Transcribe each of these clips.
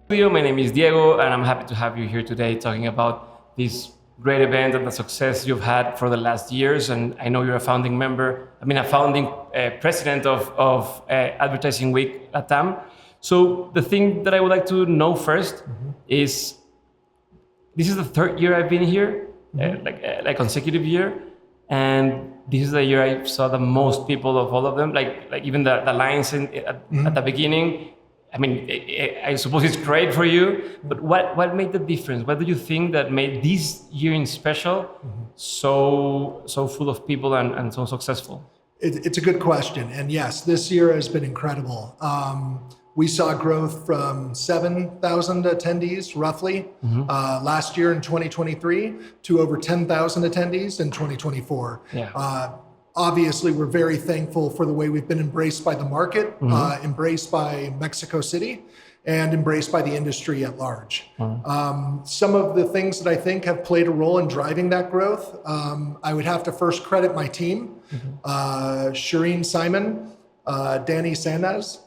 My name is Diego, and I'm happy to have you here today talking about this great event and the success you've had for the last years. And I know you're a founding member, a founding president of Advertising Week LATAM. So the thing that I would like to know first is, this is the third year I've been here, like consecutive year. And this is the year I saw the most people of all of them, like even the lines at the beginning. I suppose it's great for you, but what made the difference? What do you think that made this year in special so full of people and so successful? It's a good question. And yes, this year has been incredible. We saw growth from 7,000 attendees roughly last year in 2023 to over 10,000 attendees in 2024. Yeah. Obviously, we're very thankful for the way we've been embraced by the market, embraced by Mexico City, and embraced by the industry at large. Some of the things that I think have played a role in driving that growth, I would have to first credit my team, Shireen Simon, Danny Sanaz,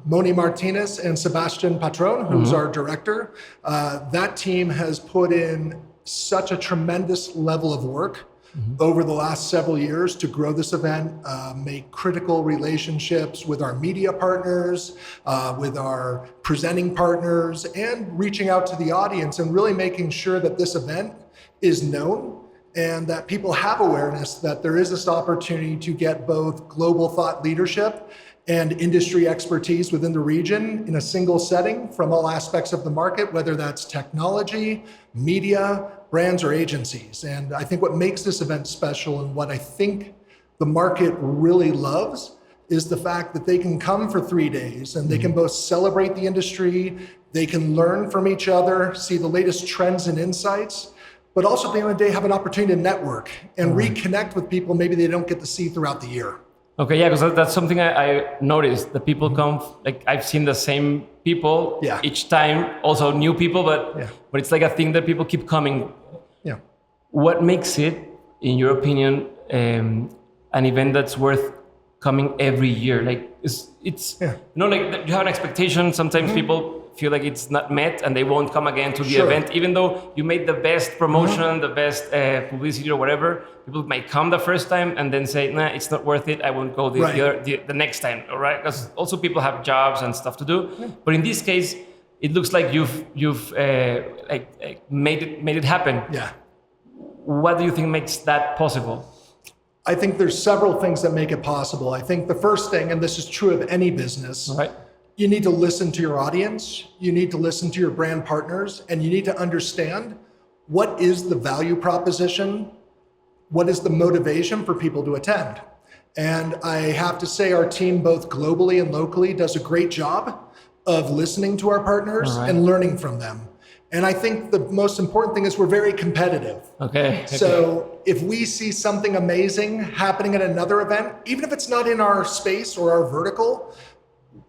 Moni Martinez, and Sebastian Patron, who's our director. That team has put in such a tremendous level of work over the last several years to grow this event, make critical relationships with our media partners, with our presenting partners, and reaching out to the audience and really making sure that this event is known and that people have awareness that there is this opportunity to get both global thought leadership and industry expertise within the region in a single setting from all aspects of the market, whether that's technology, media, brands, or agencies. And I think what makes this event special and what I think the market really loves is the fact that they can come for 3 days and they can both celebrate the industry, they can learn from each other, see the latest trends and insights, but also at the end of the day have an opportunity to network and reconnect with people maybe they don't get to see throughout the year. Okay, yeah, because that's something I noticed. The people come, like I've seen the same people each time, also new people, but it's like a thing that people keep coming. Yeah. What makes it, in your opinion, an event that's worth coming every year? Like it's you know, like you have an expectation. Sometimes people feel like it's not met and they won't come again to the event, even though you made the best promotion, the best publicity or whatever. People might come the first time and then say, nah, it's not worth it. I won't go the next time, all right? Because also people have jobs and stuff to do. Yeah. But in this case, it looks like you've made it happen. Yeah. What do you think makes that possible? I think there's several things that make it possible. I think the first thing, and this is true of any business, you need to listen to your audience, you need to listen to your brand partners, and you need to understand what is the value proposition, what is the motivation for people to attend. And I have to say our team, both globally and locally, does a great job of listening to our partners and learning from them. And I think the most important thing is we're very competitive. Okay. So if we see something amazing happening at another event, even if it's not in our space or our vertical,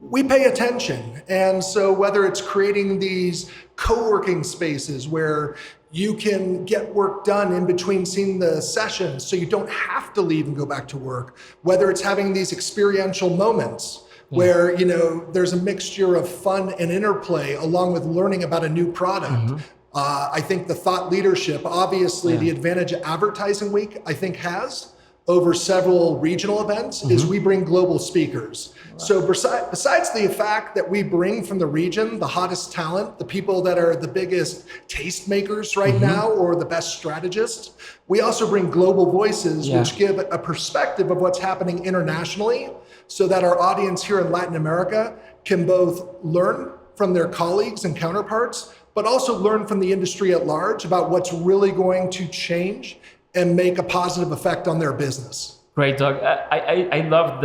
we pay attention. And so whether it's creating these co-working spaces where you can get work done in between seeing the sessions so you don't have to leave and go back to work, whether it's having these experiential moments where, you know, there's a mixture of fun and interplay along with learning about a new product. I think the thought leadership, obviously the advantage Advertising Week, I think has over several regional events is we bring global speakers. So besides the fact that we bring from the region the hottest talent, the people that are the biggest tastemakers right now or the best strategists, we also bring global voices which give a perspective of what's happening internationally so that our audience here in Latin America can both learn from their colleagues and counterparts, but also learn from the industry at large about what's really going to change and make a positive effect on their business. Great, Doug. I love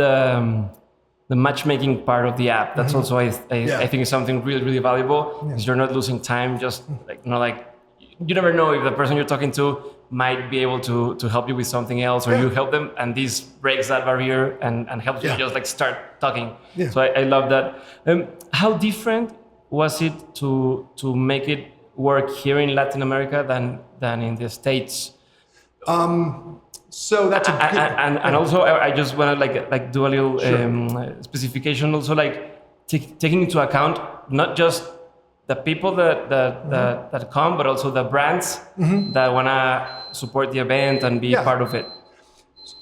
the matchmaking part of the app. That's also I think is something really, really valuable because you're not losing time. Just you never know if the person you're talking to might be able to help you with something else, or you help them, and this breaks that barrier and helps you just like start talking. So I love that. How different was it to make it work here in Latin America than in the States? So that's a good, and also I just want to like do a little specification also, like taking into account not just the people that come, but also the brands that want to support the event and be part of it.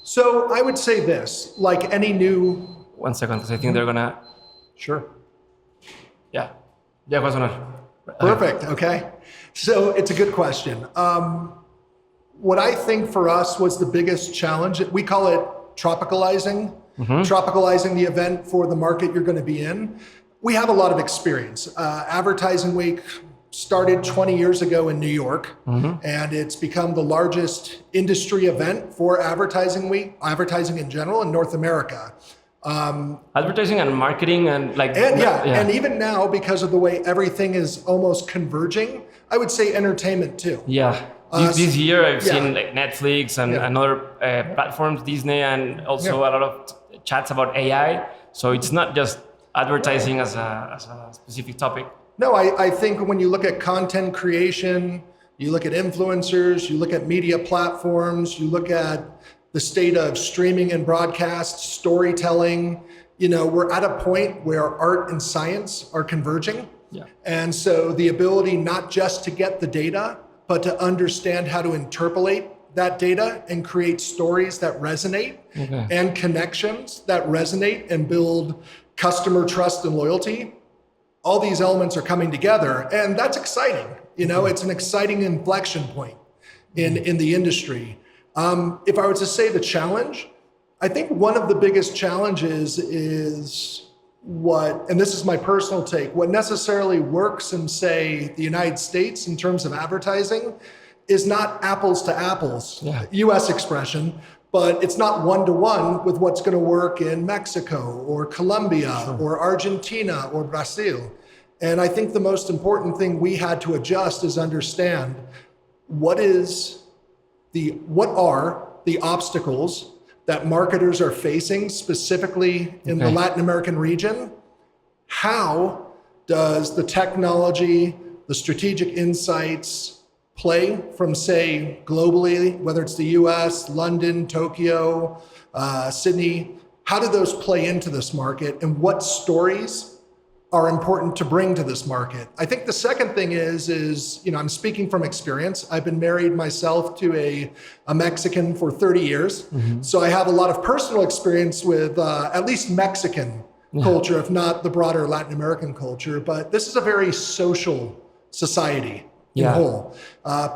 So I would say this, like any new... 1 second, because I think they're going to... Sure. Yeah. Yeah, va a sonar. Perfect. Okay. So it's a good question. What I think for us was the biggest challenge, we call it tropicalizing the event for the market you're going to be in. We have a lot of experience. Advertising Week started 20 years ago in New York, and it's become the largest industry event for Advertising Week, advertising in general in North America. Advertising and marketing and and even now, because of the way everything is almost converging, I would say entertainment too. Yeah. This year I've seen like Netflix and other platforms, Disney, and also a lot of chats about AI. So it's not just advertising as a specific topic. No, I think when you look at content creation, you look at influencers, you look at media platforms, you look at the state of streaming and broadcast, storytelling, we're at a point where art and science are converging. Yeah. And so the ability not just to get the data, but to understand how to interpolate that data and create stories that resonate and connections that resonate and build customer trust and loyalty. All these elements are coming together, and that's exciting. It's an exciting inflection point in the industry. If I were to say the challenge, I think one of the biggest challenges is and this is my personal take, what necessarily works in, say, the United States in terms of advertising is not apples to apples, US expression, but it's not one-to-one with what's going to work in Mexico or Colombia or Argentina or Brazil. And I think the most important thing we had to adjust is understand what are the obstacles that marketers are facing specifically in the Latin American region. How does the technology, the strategic insights play from, say, globally, whether it's the US, London, Tokyo, Sydney, how do those play into this market, and what stories are important to bring to this market? I think the second thing is I'm speaking from experience. I've been married myself to a Mexican for 30 years. So I have a lot of personal experience with at least Mexican culture, if not the broader Latin American culture. But this is a very social society in whole.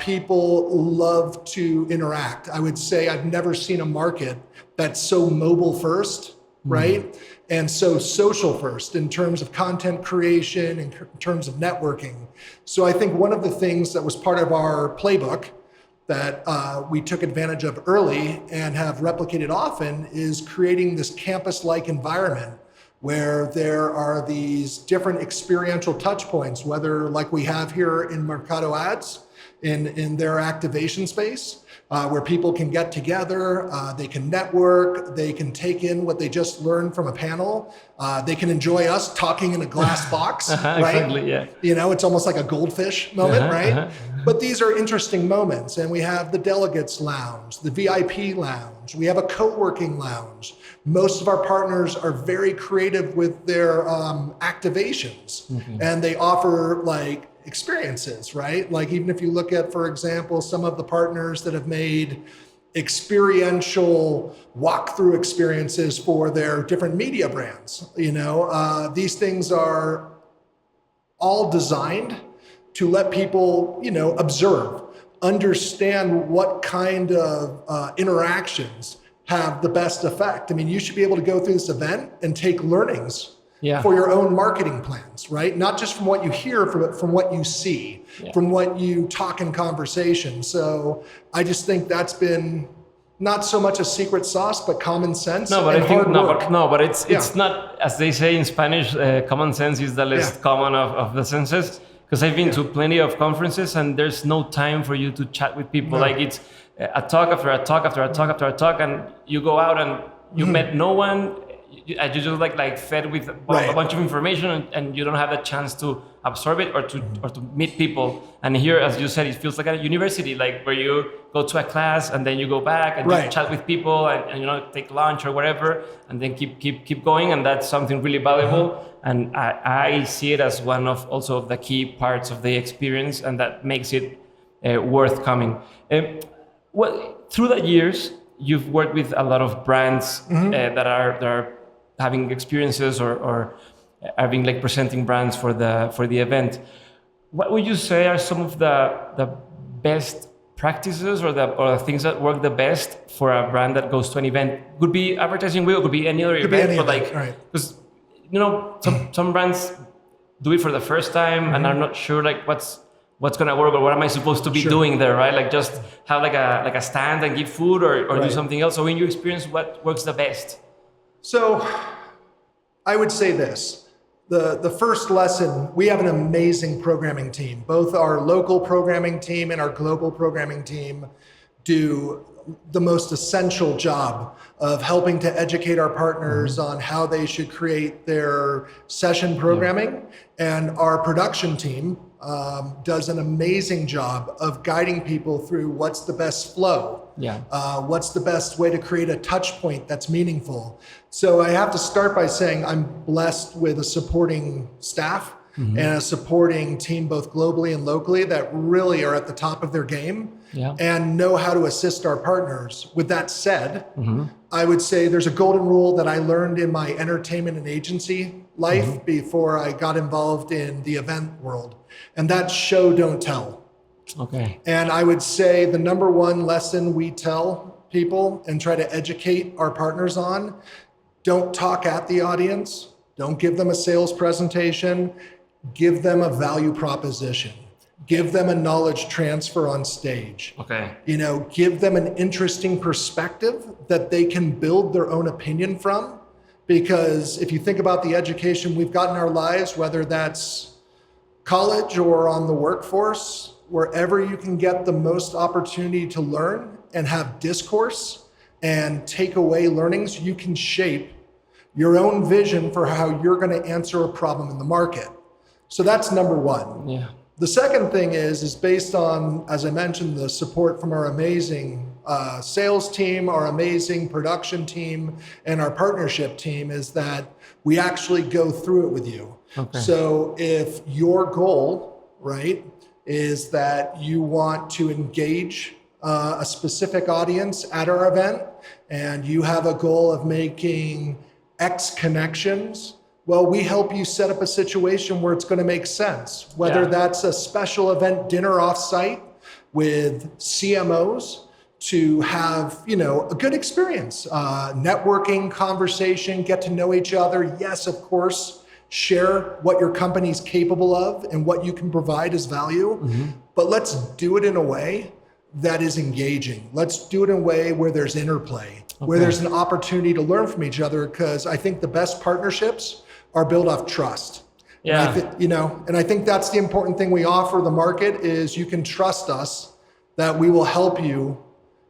People love to interact. I would say I've never seen a market that's so mobile first, right? And so social first in terms of content creation, in terms of networking. So I think one of the things that was part of our playbook that we took advantage of early and have replicated often is creating this campus-like environment where there are these different experiential touch points, whether like we have here in Mercado Ads, in their activation space, where people can get together, they can network, they can take in what they just learned from a panel, they can enjoy us talking in a glass box, right? Exactly, yeah. It's almost like a goldfish moment, right? But these are interesting moments, and we have the delegates lounge, the VIP lounge, we have a co-working lounge. Most of our partners are very creative with their activations, and they offer like experiences, right? Like even if you look at, for example, some of the partners that have made experiential walkthrough experiences for their different media brands, these things are all designed to let people, observe, understand what kind of interactions have the best effect. I mean, you should be able to go through this event and take learnings for your own marketing plans, right? Not just from what you hear, but from what you see, from what you talk in conversation. So I just think that's been not so much a secret sauce, but common sense. No, but I think but it's not, as they say in Spanish. Common sense is the least common of the senses. Because I've been to plenty of conferences, and there's no time for you to chat with people. Like it's a talk after a talk after a talk after a talk, and you go out and you met no one. you just like fed with a Right. bunch of information, and you don't have the chance to absorb it or to meet people. And here, as you said, it feels like a university, like where you go to a class and then you go back and Right. you chat with people and take lunch or whatever, and then keep going. And that's something really valuable. And I see it as one of also the key parts of the experience, and that makes it worth coming. Through the years, you've worked with a lot of brands that are having experiences or are being like presenting brands for the event. What would you say are some of the best practices or the things that work the best for a brand that goes to an event? Could be Advertising Week, could be any other event, but like, because some brands do it for the first time and are not sure like what's gonna work or what am I supposed to be doing there, right? Like just have like a stand and give food or do something else. So in your experience, what works the best? So I would say this. The first lesson, we have an amazing programming team. Both our local programming team and our global programming team do the most essential job of helping to educate our partners on how they should create their session programming. And our production team does an amazing job of guiding people through what's the best flow. What's the best way to create a touch point that's meaningful. So I have to start by saying I'm blessed with a supporting staff and a supporting team both globally and locally that really are at the top of their game and know how to assist our partners. With that said, I would say there's a golden rule that I learned in my entertainment and agency life before I got involved in the event world, and that's show, don't tell. Okay. And I would say the number one lesson we tell people and try to educate our partners on, don't talk at the audience, don't give them a sales presentation, give them a value proposition, give them a knowledge transfer on stage. Okay. Give them an interesting perspective that they can build their own opinion from. Because if you think about the education we've got in our lives, whether that's college or on the workforce, wherever you can get the most opportunity to learn and have discourse and take away learnings, you can shape your own vision for how you're going to answer a problem in the market. So that's number one. Yeah. The second thing is based on, as I mentioned, the support from our amazing sales team, our amazing production team, and our partnership team, is that we actually go through it with you. Okay. So if your goal, right, is that you want to engage a specific audience at our event, and you have a goal of making X connections, well, we help you set up a situation where it's going to make sense, whether that's a special event dinner offsite with CMOs to have, a good experience, networking, conversation, get to know each other. Yes, of course, share what your company's capable of and what you can provide as value, but let's do it in a way that is engaging. Let's do it in a way where there's interplay, where there's an opportunity to learn from each other, because I think the best partnerships are built off trust. Yeah. And I think that's the important thing we offer the market is you can trust us that we will help you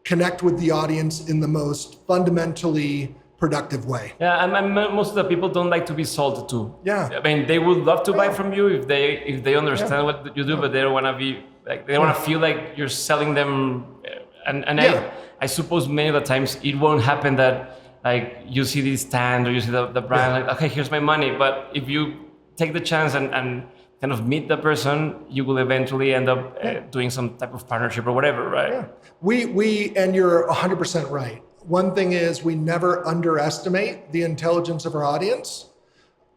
connect with the audience in the most fundamentally productive way. Yeah, and most of the people don't like to be sold to. Yeah. I mean, they would love to buy from you if they understand what you do, but they don't want to be like, they don't want to feel like you're selling them. And I suppose many of the times it won't happen that like you see this stand or you see the brand, like, okay, here's my money. But if you take the chance and kind of meet the person, you will eventually end up doing some type of partnership or whatever, right? Yeah. We and you're 100% right. One thing is we never underestimate the intelligence of our audience.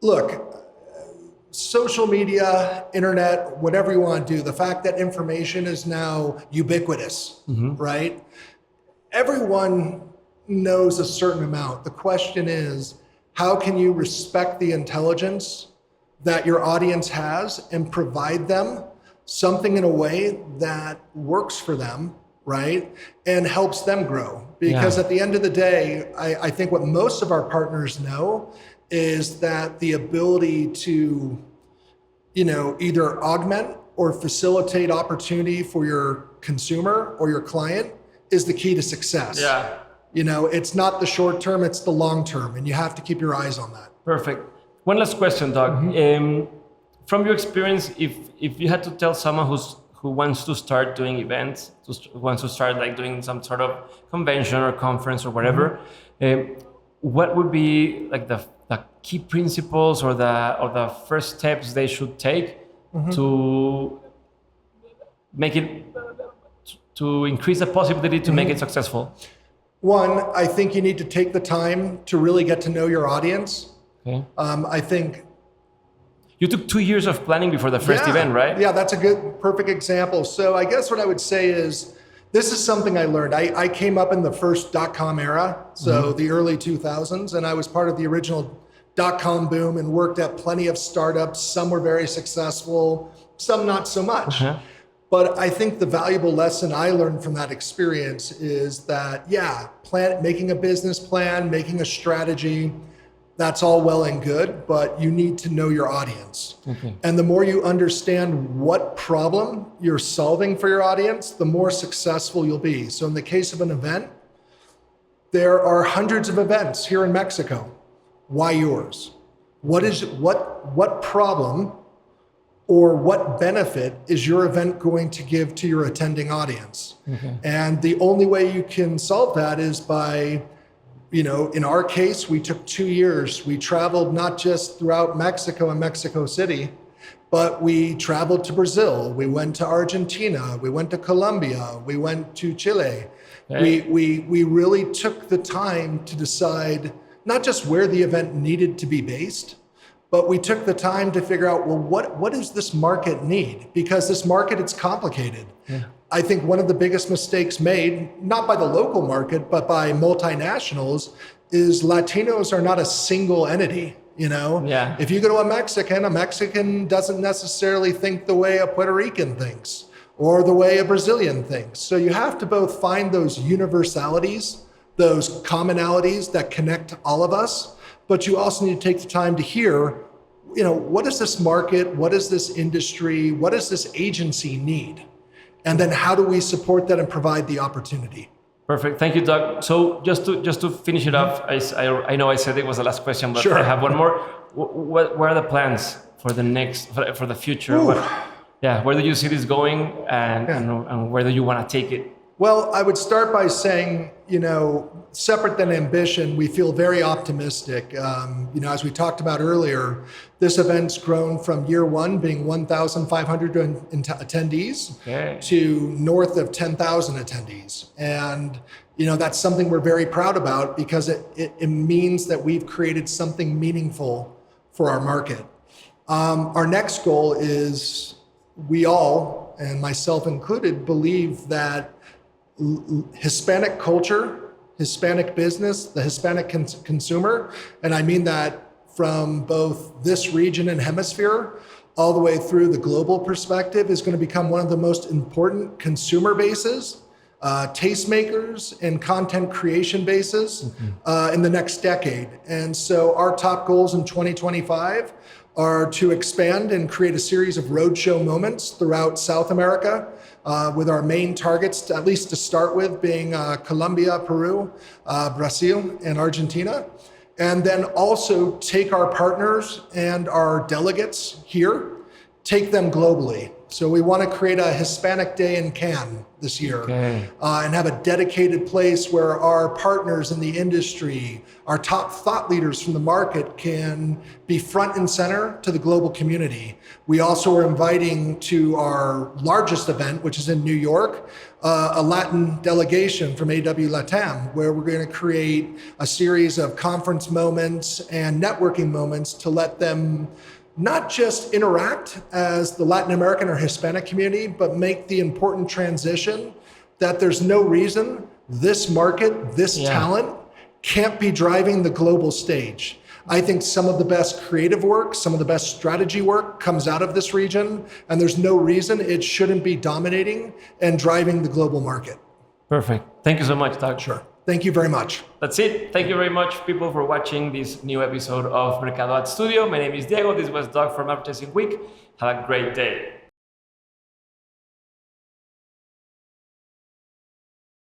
Look, social media, internet, whatever you want to do, the fact that information is now ubiquitous, right? Everyone knows a certain amount. The question is, how can you respect the intelligence that your audience has and provide them something in a way that works for them, right? And helps them grow. Because at the end of the day, I think what most of our partners know is that the ability to, either augment or facilitate opportunity for your consumer or your client is the key to success. Yeah. It's not the short term, it's the long term, and you have to keep your eyes on that. Perfect. One last question, Doug. From your experience, if you had to tell someone who wants to start doing events, who wants to start like doing some sort of convention or conference or whatever, what would be like the key principles or the first steps they should take to make it, to increase the possibility to make it successful? One, I think you need to take the time to really get to know your audience. Okay. I think you took 2 years of planning before the first event, right? Yeah, that's a perfect example. So I guess what I would say is, this is something I learned. I came up in the first .com era, so the early 2000s, and I was part of the original .com boom and worked at plenty of startups. Some were very successful, some not so much. But I think the valuable lesson I learned from that experience is that, making a business plan, making a strategy, that's all well and good, but you need to know your audience. And the more you understand what problem you're solving for your audience, the more successful you'll be. So in the case of an event, there are hundreds of events here in Mexico. Why yours? What problem or what benefit is your event going to give to your attending audience? And the only way you can solve that is by, in our case, we took 2 years. We traveled not just throughout Mexico and Mexico City, but we traveled to Brazil. We went to Argentina. We went to Colombia. We went to Chile. We really took the time to decide not just where the event needed to be based, but we took the time to figure out, well, what does this market need? Because this market, it's complicated. I think one of the biggest mistakes made, not by the local market, but by multinationals, is Latinos are not a single entity. If you go to a Mexican doesn't necessarily think the way a Puerto Rican thinks or the way a Brazilian thinks. So you have to both find those universalities, those commonalities that connect all of us, but you also need to take the time to hear, what does this market, what does this industry, what does this agency need? And then how do we support that and provide the opportunity? Perfect. Thank you, Doug. So just to finish it off, I know I said it was the last question, but Sure. I have one more. What are the plans for the future? Where do you see this going, and where do you want to take it? Well, I would start by saying, separate than ambition, we feel very optimistic. As we talked about earlier, this event's grown from year one being 1,500 attendees to north of 10,000 attendees. And, that's something we're very proud about because it means that we've created something meaningful for our market. Our next goal is we all, and myself included, believe that Hispanic culture, Hispanic business, the Hispanic consumer, and I mean that from both this region and hemisphere all the way through the global perspective, is going to become one of the most important consumer bases, tastemakers, and content creation bases in the next decade. And so our top goals in 2025 are to expand and create a series of roadshow moments throughout South America, with our main targets, at least to start with, being Colombia, Peru, Brazil, and Argentina. And then also take our partners and our delegates here, take them globally. So we want to create a Hispanic Day in Cannes this year, and have a dedicated place where our partners in the industry, our top thought leaders from the market, can be front and center to the global community. We also are inviting to our largest event, which is in New York, a Latin delegation from LATAM, where we're going to create a series of conference moments and networking moments to let them not just interact as the Latin American or Hispanic community, but make the important transition that there's no reason this market, this talent can't be driving the global stage. I think some of the best creative work, some of the best strategy work comes out of this region, and there's no reason it shouldn't be dominating and driving the global market. Perfect. Thank you so much, Doug. Sure. Thank you very much. That's it. Thank you very much, people, for watching this new episode of Mercado Ads Studio. My name is Diego. This was Doug from Adaptarse Week. Have a great day.